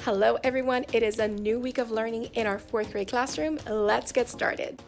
Hello everyone, it is a new week of learning in our 4th grade classroom. Let's get started.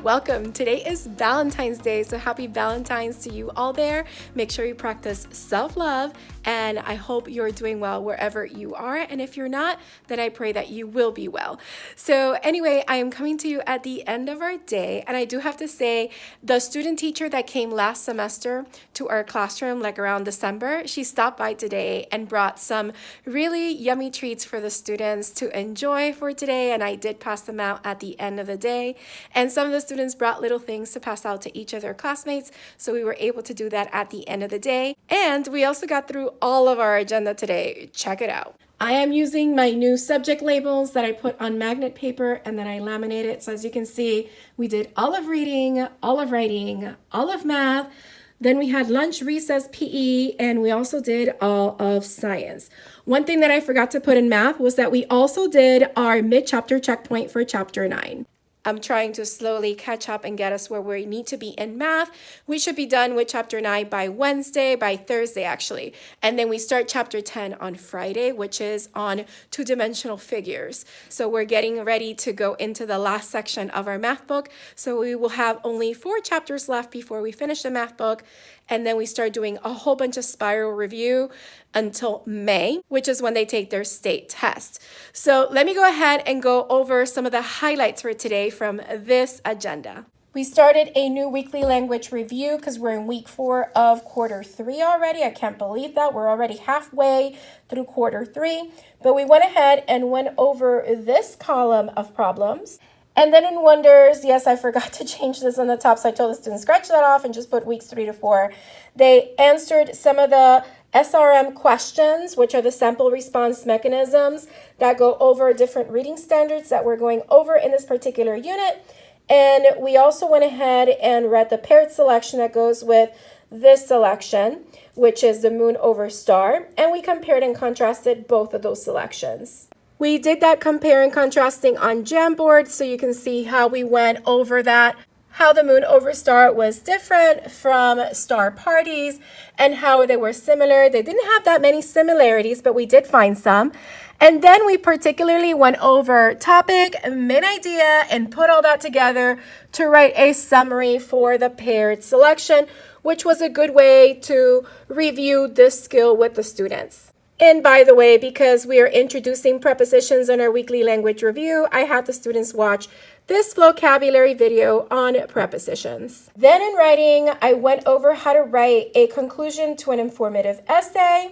Welcome. Today is Valentine's Day, so happy Valentine's to you all there. Make sure you practice self-love, and I hope you're doing well wherever you are. And if you're not, then I pray that you will be well. So anyway, I am coming to you at the end of our day, and I do have to say, the student teacher that came last semester to our classroom, like around December, she stopped by today and brought some really yummy treats for the students to enjoy for today, and I did pass them out at the end of the day. And some of the students brought little things to pass out to each of their classmates, so we were able to do that at the end of the day. And we also got through all of our agenda today. Check it out. I am using my new subject labels that I put on magnet paper and then I laminated. So as you can see, we did all of reading, all of writing, all of math. Then we had lunch, recess, PE, and we also did all of science. One thing that I forgot to put in math was that we also did our mid-chapter checkpoint for chapter 9. I'm trying to slowly catch up and get us where we need to be in math. We should be done with chapter 9 by Thursday actually. And then we start chapter 10 on Friday, which is on two-dimensional figures. So we're getting ready to go into the last section of our math book. So we will have only 4 chapters left before we finish the math book. And then we start doing a whole bunch of spiral review until May, which is when they take their state test. So let me go ahead and go over some of the highlights for today from this agenda. We started a new weekly language review because we're in week 4 of quarter 3 already. I can't believe that. We're already halfway through quarter 3. But we went ahead and went over this column of problems. And then in wonders, yes, I forgot to change this on the top, so I told the students scratch that off and just put weeks 3 to 4. They answered some of the SRM questions, which are the sample response mechanisms that go over different reading standards that we're going over in this particular unit. And we also went ahead and read the paired selection that goes with this selection, which is the moon over star. And we compared and contrasted both of those selections. We did that compare and contrasting on Jamboard, so you can see how we went over that, how the moon over star was different from star parties and how they were similar. They didn't have that many similarities, but we did find some. And then we particularly went over topic, main idea, and put all that together to write a summary for the paired selection, which was a good way to review this skill with the students. And by the way, because we are introducing prepositions in our weekly language review, I had the students watch this vocabulary video on prepositions. Then in writing, I went over how to write a conclusion to an informative essay.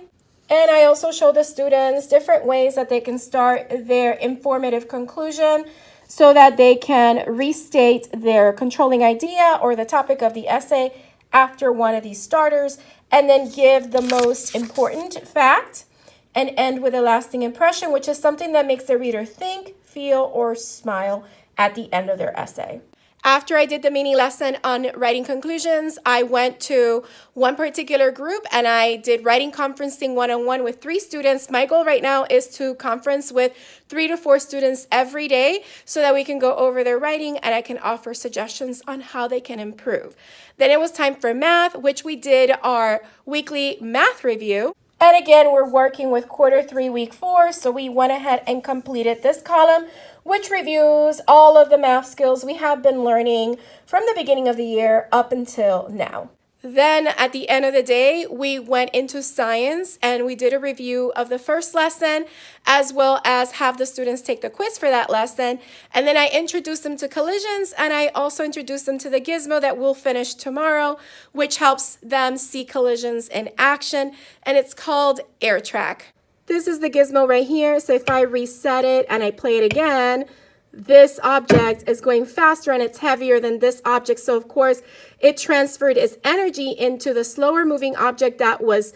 And I also showed the students different ways that they can start their informative conclusion so that they can restate their controlling idea or the topic of the essay after one of these starters, and then give the most important fact and end with a lasting impression, which is something that makes the reader think, feel, or smile at the end of their essay. After I did the mini lesson on writing conclusions, I went to one particular group and I did writing conferencing one-on-one with 3 students. My goal right now is to conference with 3 to 4 students every day so that we can go over their writing and I can offer suggestions on how they can improve. Then it was time for math, which we did our weekly math review. And again, we're working with quarter 3, week 4, so we went ahead and completed this column, which reviews all of the math skills we have been learning from the beginning of the year up until now. Then at the end of the day, we went into science and we did a review of the first lesson as well as have the students take the quiz for that lesson. And then I introduced them to collisions and I also introduced them to the gizmo that we'll finish tomorrow, which helps them see collisions in action. And it's called Air Track. This is the gizmo right here. So if I reset it and I play it again, this object is going faster and it's heavier than this object. So of course, it transferred its energy into the slower moving object that was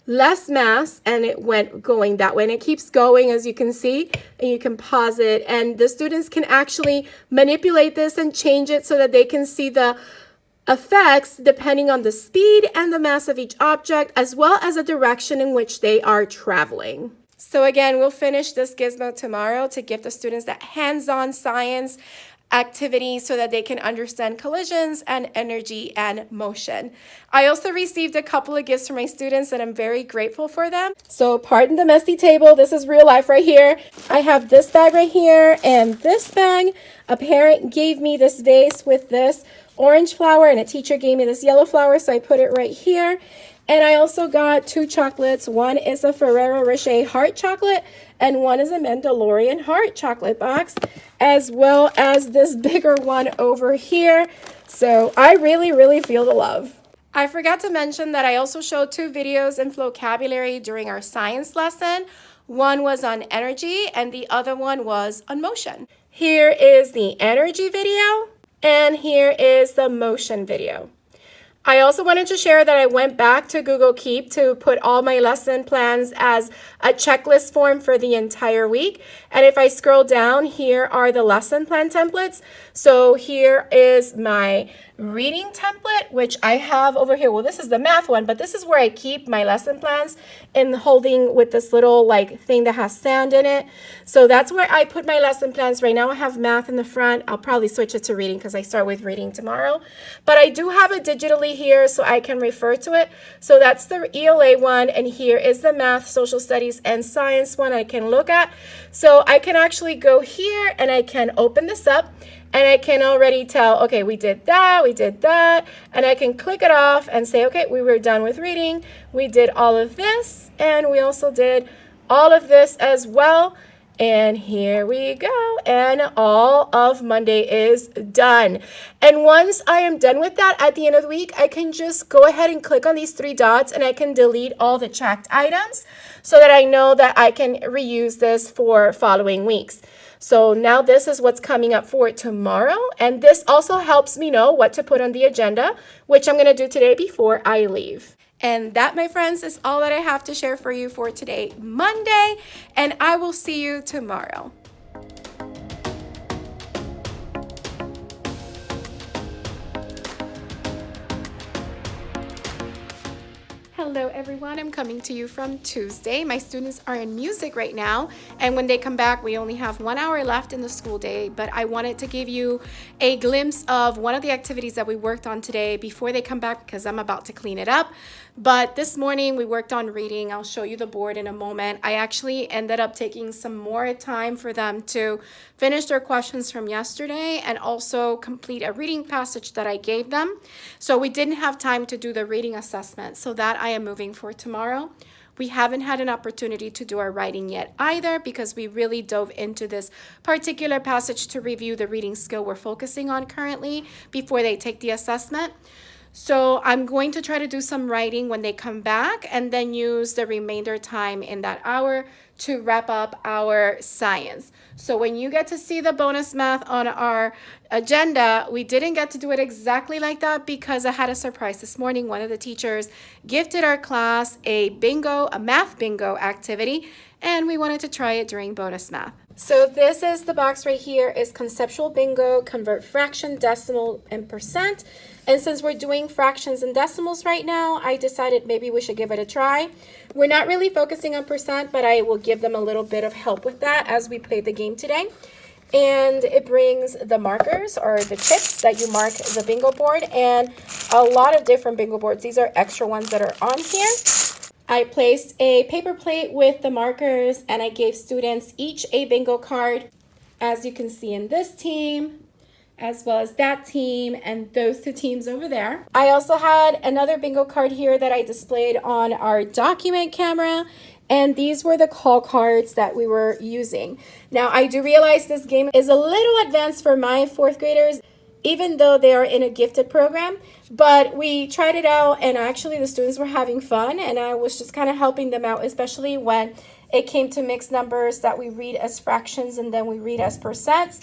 less mass and it went going that way. And it keeps going, as you can see, and you can pause it. And the students can actually manipulate this and change it so that they can see the effects depending on the speed and the mass of each object, as well as the direction in which they are traveling. So again, we'll finish this gizmo tomorrow to give the students that hands-on science activity so that they can understand collisions and energy and motion. I also received a couple of gifts from my students and I'm very grateful for them. So pardon the messy table. This is real life right here. I have this bag right here and this bag. A parent gave me this vase with this orange flower and a teacher gave me this yellow flower, so I put it right here. And I also got 2 chocolates. One is a Ferrero Rocher heart chocolate and one is a Mandalorian heart chocolate box, as well as this bigger one over here. So I really feel the love. I forgot to mention that I also showed 2 videos in Flocabulary during our science lesson. One was on energy and the other one was on motion. Here is the energy video and here is the motion video. I also wanted to share that I went back to Google Keep to put all my lesson plans as a checklist form for the entire week. And if I scroll down, here are the lesson plan templates. So here is my reading template, which I have over here. Well, this is the math one, but this is where I keep my lesson plans and holding with this little like thing that has sand in it. So that's where I put my lesson plans. Right now I have math in the front. I'll probably switch it to reading because I start with reading tomorrow. But I do have it digitally here so I can refer to it. So that's the ELA one, and here is the math, social studies, and science one I can look at. So I can actually go here and I can open this up and I can already tell, okay, we did that, and I can click it off and say, okay, we were done with reading. We did all of this, and we also did all of this as well. And here we go, and all of Monday is done. And once I am done with that at the end of the week, I can just go ahead and click on these 3 dots and I can delete all the tracked items so that I know that I can reuse this for following weeks. So now this is what's coming up for tomorrow, and this also helps me know what to put on the agenda, which I'm going to do today before I leave. And that, my friends, is all that I have to share for you for today, Monday, and I will see you tomorrow. Hello everyone, I'm coming to you from Tuesday. My students are in music right now, and when they come back, we only have 1 hour left in the school day, but I wanted to give you a glimpse of one of the activities that we worked on today before they come back because I'm about to clean it up. But this morning we worked on reading. I'll show you the board in a moment. I actually ended up taking some more time for them to finish their questions from yesterday and also complete a reading passage that I gave them. So we didn't have time to do the reading assessment, so that I am moving for tomorrow. We haven't had an opportunity to do our writing yet either because we really dove into this particular passage to review the reading skill we're focusing on currently before they take the assessment. So I'm going to try to do some writing when they come back and then use the remainder time in that hour to wrap up our science. So when you get to see the bonus math on our agenda, we didn't get to do it exactly like that because I had a surprise this morning. One of the teachers gifted our class a math bingo activity, and we wanted to try it during bonus math. So this is the box right here, is conceptual bingo, convert fraction, decimal, and percent. And since we're doing fractions and decimals right now, I decided maybe we should give it a try. We're not really focusing on percent, but I will give them a little bit of help with that as we play the game today. And it brings the markers or the chips that you mark the bingo board and a lot of different bingo boards. These are extra ones that are on here. I placed a paper plate with the markers and I gave students each a bingo card, as you can see in this team, as well as that team and those 2 teams over there. I also had another bingo card here that I displayed on our document camera, and these were the call cards that we were using. Now, I do realize this game is a little advanced for my 4th graders, even though they are in a gifted program, but we tried it out and actually the students were having fun, and I was just kind of helping them out, especially when it came to mixed numbers that we read as fractions and then we read as percents.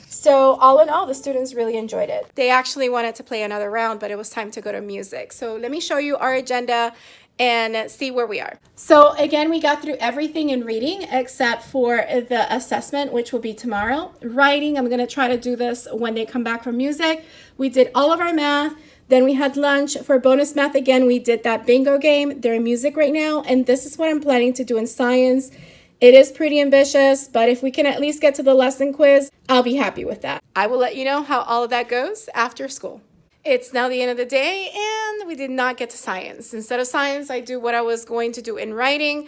So all in all, the students really enjoyed it. They actually wanted to play another round, but it was time to go to music. So let me show you our agenda and see where we are. So again, we got through everything in reading except for the assessment, which will be tomorrow. Writing, I'm going to try to do this when they come back from music. We did all of our math. Then we had lunch. For bonus math, again, we did that bingo game. They're in music right now, and this is what I'm planning to do in science. It is pretty ambitious, but if we can at least get to the lesson quiz, I'll be happy with that. I will let you know how all of that goes after school. It's now the end of the day, and we did not get to science. Instead of science, I do what I was going to do in writing,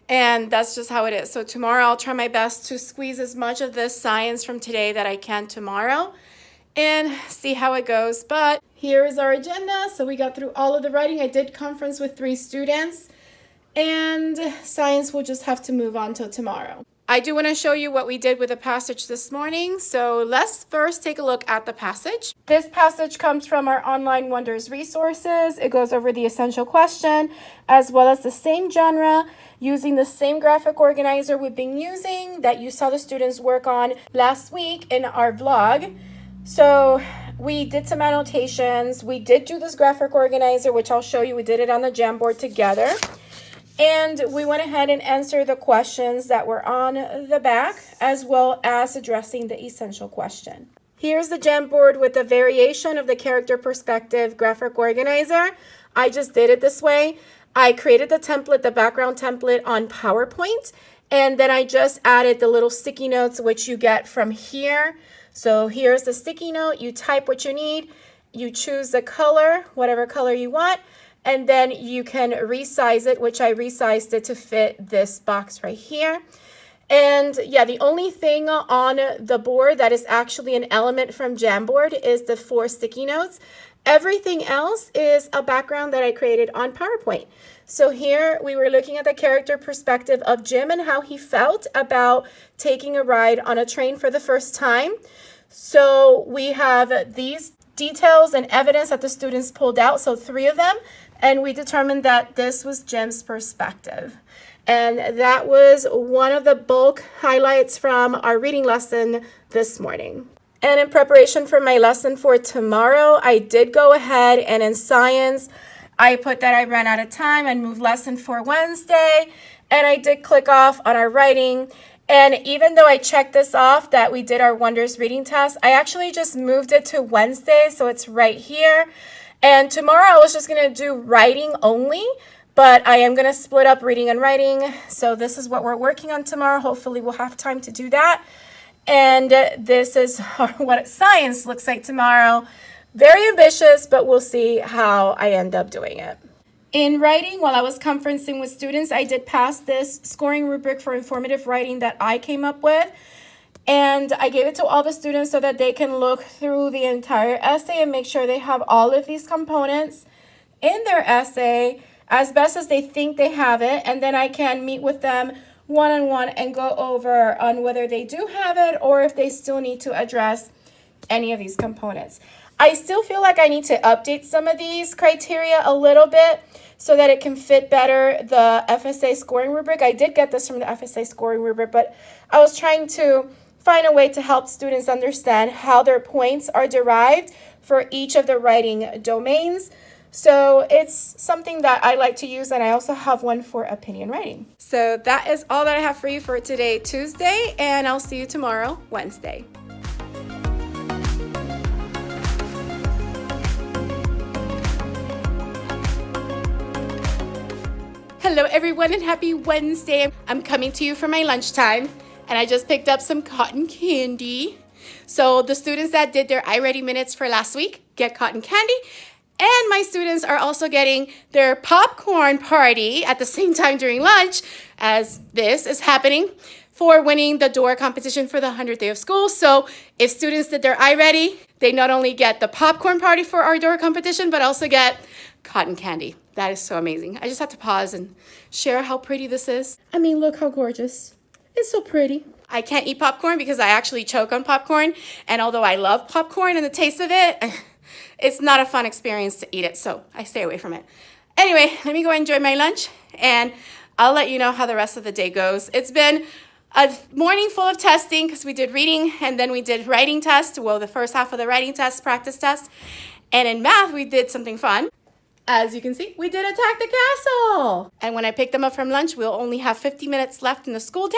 and that's just how it is. So tomorrow, I'll try my best to squeeze as much of this science from today that I can tomorrow and see how it goes. But here is our agenda. So we got through all of the writing. I did conference with 3 students, and science will just have to move on till tomorrow. I do want to show you what we did with the passage this morning. So let's first take a look at the passage. This passage comes from our Online Wonders resources. It goes over the essential question as well as the same genre using the same graphic organizer we've been using that you saw the students work on last week in our vlog. So we did some annotations. We did do this graphic organizer, which I'll show you. We did it on the Jamboard together. And we went ahead and answered the questions that were on the back, as well as addressing the essential question. Here's the Jamboard with a variation of the character perspective graphic organizer. I just did it this way. I created the template, the background template on PowerPoint, and then I just added the little sticky notes, which you get from here. So here's the sticky note. You type what you need. You choose the color, whatever color you want. And then you can resize it, which I resized it to fit this box right here. And yeah, the only thing on the board that is actually an element from Jamboard is the 4 sticky notes. Everything else is a background that I created on PowerPoint. So here we were looking at the character perspective of Jim and how he felt about taking a ride on a train for the first time. So we have these details and evidence that the students pulled out, so 3 of them. And we determined that this was Jim's perspective. And that was one of the bulk highlights from our reading lesson this morning. And in preparation for my lesson for tomorrow, I did go ahead and in science, I put that I ran out of time and moved lesson for Wednesday. And I did click off on our writing. And even though I checked this off that we did our Wonders reading test, I actually just moved it to Wednesday. So it's right here. And tomorrow I was just going to do writing only, but I am going to split up reading and writing. So this is what we're working on tomorrow. Hopefully we'll have time to do that. And this is what science looks like tomorrow. Very ambitious, but we'll see how I end up doing it. In writing, while I was conferencing with students, I did pass this scoring rubric for informative writing that I came up with. And I gave it to all the students so that they can look through the entire essay and make sure they have all of these components in their essay as best as they think they have it. And then I can meet with them one-on-one and go over on whether they do have it or if they still need to address any of these components. I still feel like I need to update some of these criteria a little bit so that it can fit better the FSA scoring rubric. I did get this from the FSA scoring rubric, but I was trying to find a way to help students understand how their points are derived for each of the writing domains. So it's something that I like to use, and I also have one for opinion writing. So that is all that I have for you for today, Tuesday, and I'll see you tomorrow, Wednesday. Hello everyone and happy Wednesday. I'm coming to you for my lunchtime. And I just picked up some cotton candy. So the students that did their iReady minutes for last week get cotton candy. And my students are also getting their popcorn party at the same time during lunch, as this is happening, for winning the door competition for the 100th day of school. So if students did their iReady, they not only get the popcorn party for our door competition, but also get cotton candy. That is so amazing. I just had to pause and share how pretty this is. I mean, look how gorgeous. It's so pretty. I can't eat popcorn because I actually choke on popcorn. And although I love popcorn and the taste of it, it's not a fun experience to eat it. So I stay away from it. Anyway, let me go enjoy my lunch and I'll let you know how the rest of the day goes. It's been a morning full of testing because we did reading and then we did writing test. Well, the first half of the writing test, practice test. And in math, we did something fun. As you can see, we did Attack the Castle. And when I picked them up from lunch, we'll only have 50 minutes left in the school day,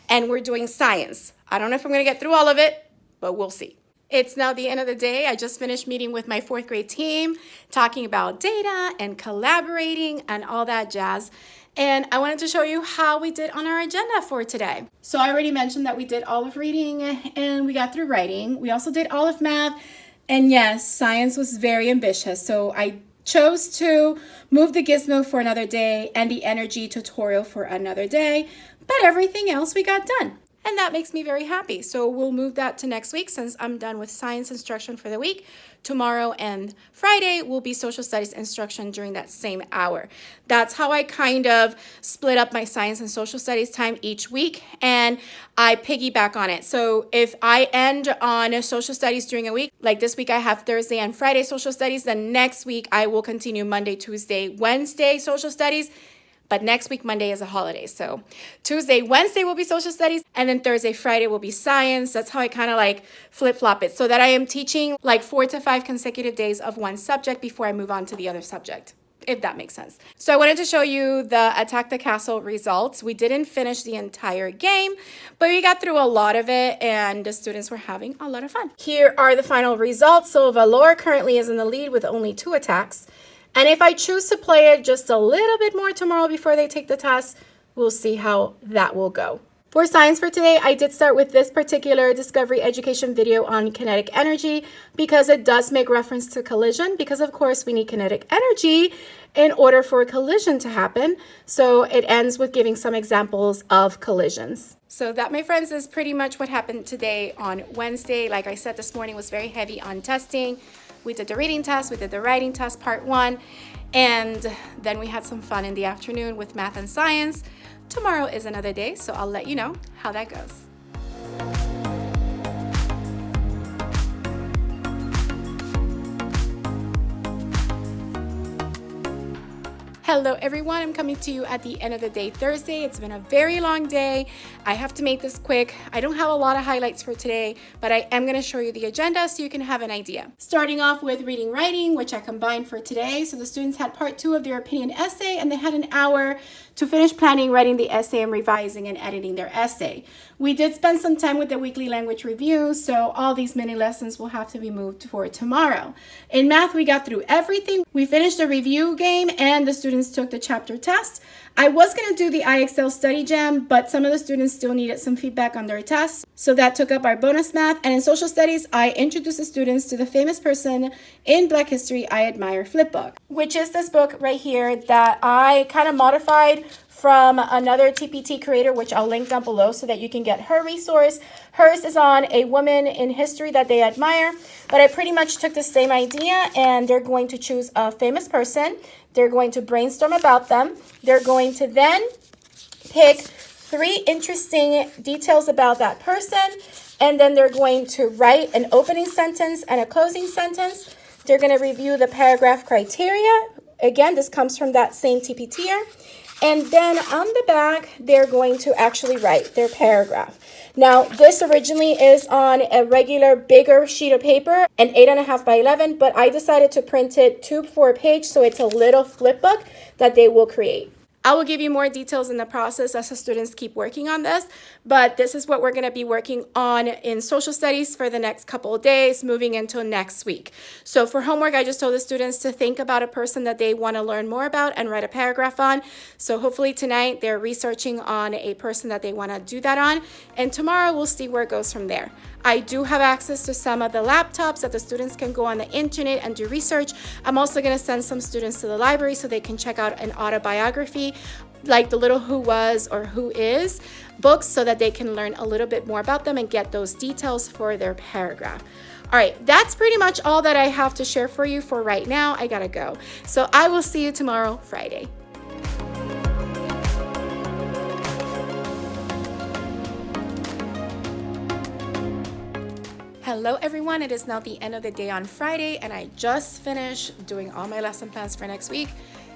and we're doing science. I don't know if I'm going to get through all of it, but we'll see. It's now the end of the day. I just finished meeting with my 4th grade team, talking about data and collaborating and all that jazz. And I wanted to show you how we did on our agenda for today. So I already mentioned that we did all of reading and we got through writing. We also did all of math. And yes, science was very ambitious. So I chose to move the gizmo for another day and the energy tutorial for another day. But everything else we got done. And that makes me very happy. So we'll move that to next week since I'm done with science instruction for the week. Tomorrow and Friday will be social studies instruction during that same hour. That's how I kind of split up my science and social studies time each week, and I piggyback on it. So if I end on social studies during a week, like this week I have Thursday and Friday social studies, then next week I will continue Monday, Tuesday, Wednesday social studies. But next week, Monday is a holiday. So Tuesday, Wednesday will be social studies. And then Thursday, Friday will be science. That's how I kind of like flip-flop it. So that I am teaching like 4 to 5 consecutive days of one subject before I move on to the other subject, if that makes sense. So I wanted to show you the Attack the Castle results. We didn't finish the entire game, but we got through a lot of it and the students were having a lot of fun. Here are the final results. So Valor currently is in the lead with only 2 attacks. And if I choose to play it just a little bit more tomorrow before they take the test, we'll see how that will go. For science for today, I did start with this particular Discovery Education video on kinetic energy because it does make reference to collision because, of course, we need kinetic energy in order for a collision to happen. So it ends with giving some examples of collisions. So that, my friends, is pretty much what happened today on Wednesday. Like I said, this morning was very heavy on testing. We did the reading test, we did the writing test, part 1, and then we had some fun in the afternoon with math and science. Tomorrow is another day, so I'll let you know how that goes. Hello everyone, I'm coming to you at the end of the day Thursday. It's been a very long day. I have to make this quick. I don't have a lot of highlights for today, but I am going to show you the agenda so you can have an idea. Starting off with reading writing, which I combined for today. So the students had part 2 of their opinion essay and they had an hour to finish planning, writing the essay, and revising and editing their essay. We did spend some time with the weekly language review, so all these mini lessons will have to be moved for tomorrow. In math, we got through everything. We finished the review game and the students took the chapter test. I was going to do the IXL study jam, but some of the students still needed some feedback on their tests, so that took up our bonus math. And in social studies, I introduced the students to the famous person in Black history I admire, Flipbook, which is this book right here that I kind of modified from another TPT creator, which I'll link down below so that you can get her resource. Hers is on a woman in history that they admire, but I pretty much took the same idea and they're going to choose a famous person. They're going to brainstorm about them. They're going to then pick 3 interesting details about that person, and then they're going to write an opening sentence and a closing sentence. They're going to review the paragraph criteria. Again, this comes from that same TPTer. And then on the back, they're going to actually write their paragraph. Now, this originally is on a regular bigger sheet of paper, an 8.5 by 11, but I decided to print it 2 for a page, so it's a little flip book that they will create. I will give you more details in the process as the students keep working on this, but this is what we're going to be working on in social studies for the next couple of days, moving into next week. So for homework, I just told the students to think about a person that they want to learn more about and write a paragraph on. So hopefully tonight they're researching on a person that they want to do that on, and tomorrow we'll see where it goes from there. I do have access to some of the laptops that the students can go on the internet and do research. I'm also going to send some students to the library so they can check out an autobiography like the Little Who Was or Who Is books so that they can learn a little bit more about them and get those details for their paragraph. All right, that's pretty much all that I have to share for you for right now. I gotta go. So I will see you tomorrow, Friday. Hello everyone, it is now the end of the day on Friday and I just finished doing all my lesson plans for next week.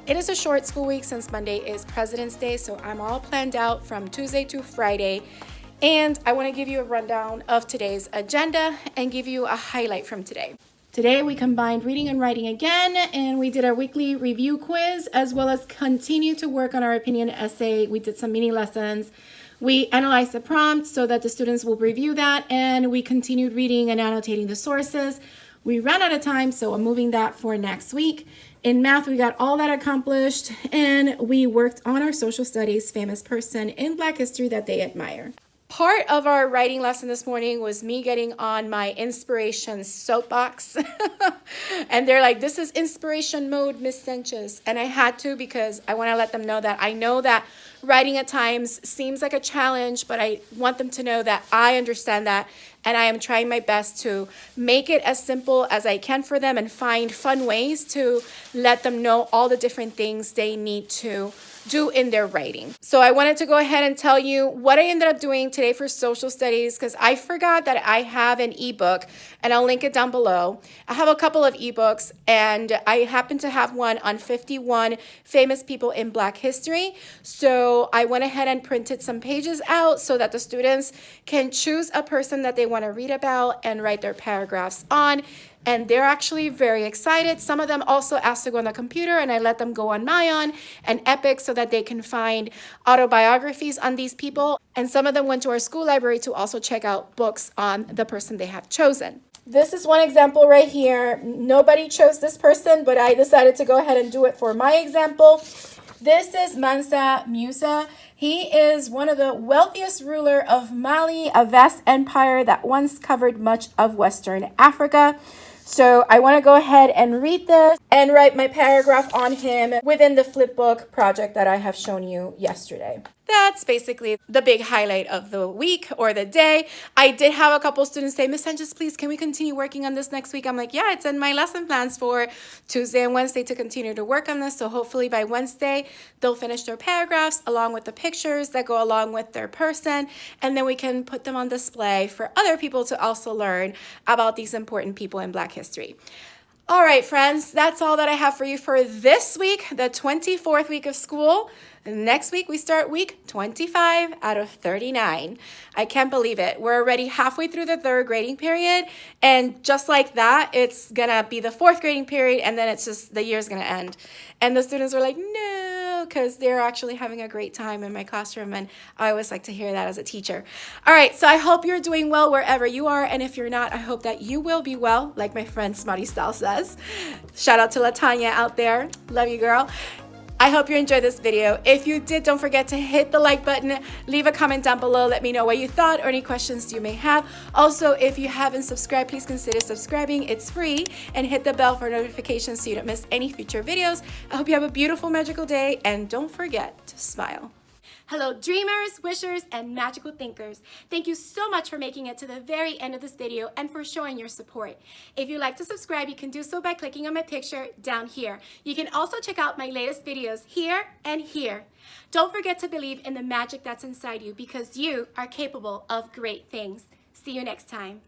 It is a short school week since Monday is President's Day, so I'm all planned out from Tuesday to Friday. And I want to give you a rundown of today's agenda and give you a highlight from today. Today we combined reading and writing again, and we did our weekly review quiz as well as continue to work on our opinion essay. We did some mini lessons. We analyzed the prompt so that the students will review that, and we continued reading and annotating the sources. We ran out of time, so I'm moving that for next week. In math, we got all that accomplished, and we worked on our social studies famous person in Black history that they admire. Part of our writing lesson this morning was me getting on my inspiration soapbox. And they're like, this is inspiration mode, Miss Sanchez. And I had to, because I want to let them know that I know that writing at times seems like a challenge, but I want them to know that I understand that, and I am trying my best to make it as simple as I can for them and find fun ways to let them know all the different things they need to do in their writing. So I wanted to go ahead and tell you what I ended up doing today for social studies, because I forgot that I have an ebook, and I'll link it down below. I have a couple of ebooks, and I happen to have one on 51 famous people in Black history. So I went ahead and printed some pages out so that the students can choose a person that they want to read about and write their paragraphs on. And they're actually very excited. Some of them also asked to go on the computer, and I let them go on Mayan and Epic so that they can find autobiographies on these people. And some of them went to our school library to also check out books on the person they have chosen. This is one example right here. Nobody chose this person, but I decided to go ahead and do it for my example. This is Mansa Musa. He is one of the wealthiest ruler of Mali, a vast empire that once covered much of Western Africa. So I want to go ahead and read this and write my paragraph on him within the Flipbook project that I have shown you yesterday. That's basically the big highlight of the week or the day. I did have a couple students say, Miss Sanchez, please, can we continue working on this next week? I'm like, yeah, it's in my lesson plans for Tuesday and Wednesday to continue to work on this. So hopefully by Wednesday, they'll finish their paragraphs along with the pictures that go along with their person. And then we can put them on display for other people to also learn about these important people in Black history. All right, friends, that's all that I have for you for this week, the 24th week of school. Next week, we start week 25 out of 39. I can't believe it. We're already halfway through the third grading period. And just like that, it's going to be the fourth grading period. And then it's just the year's going to end. And the students were like, no, because they're actually having a great time in my classroom. And I always like to hear that as a teacher. All right, so I hope you're doing well wherever you are. And if you're not, I hope that you will be well, like my friend Smutty Style says. Shout out to LaTanya out there. Love you, girl. I hope you enjoyed this video. If you did, don't forget to hit the like button, leave a comment down below, let me know what you thought or any questions you may have. Also, if you haven't subscribed, please consider subscribing. It's free, and hit the bell for notifications so you don't miss any future videos. I hope you have a beautiful, magical day, and don't forget to smile. Hello, dreamers, wishers, and magical thinkers. Thank you so much for making it to the very end of this video and for showing your support. If you'd like to subscribe, you can do so by clicking on my picture down here. You can also check out my latest videos here and here. Don't forget to believe in the magic that's inside you, because you are capable of great things. See you next time.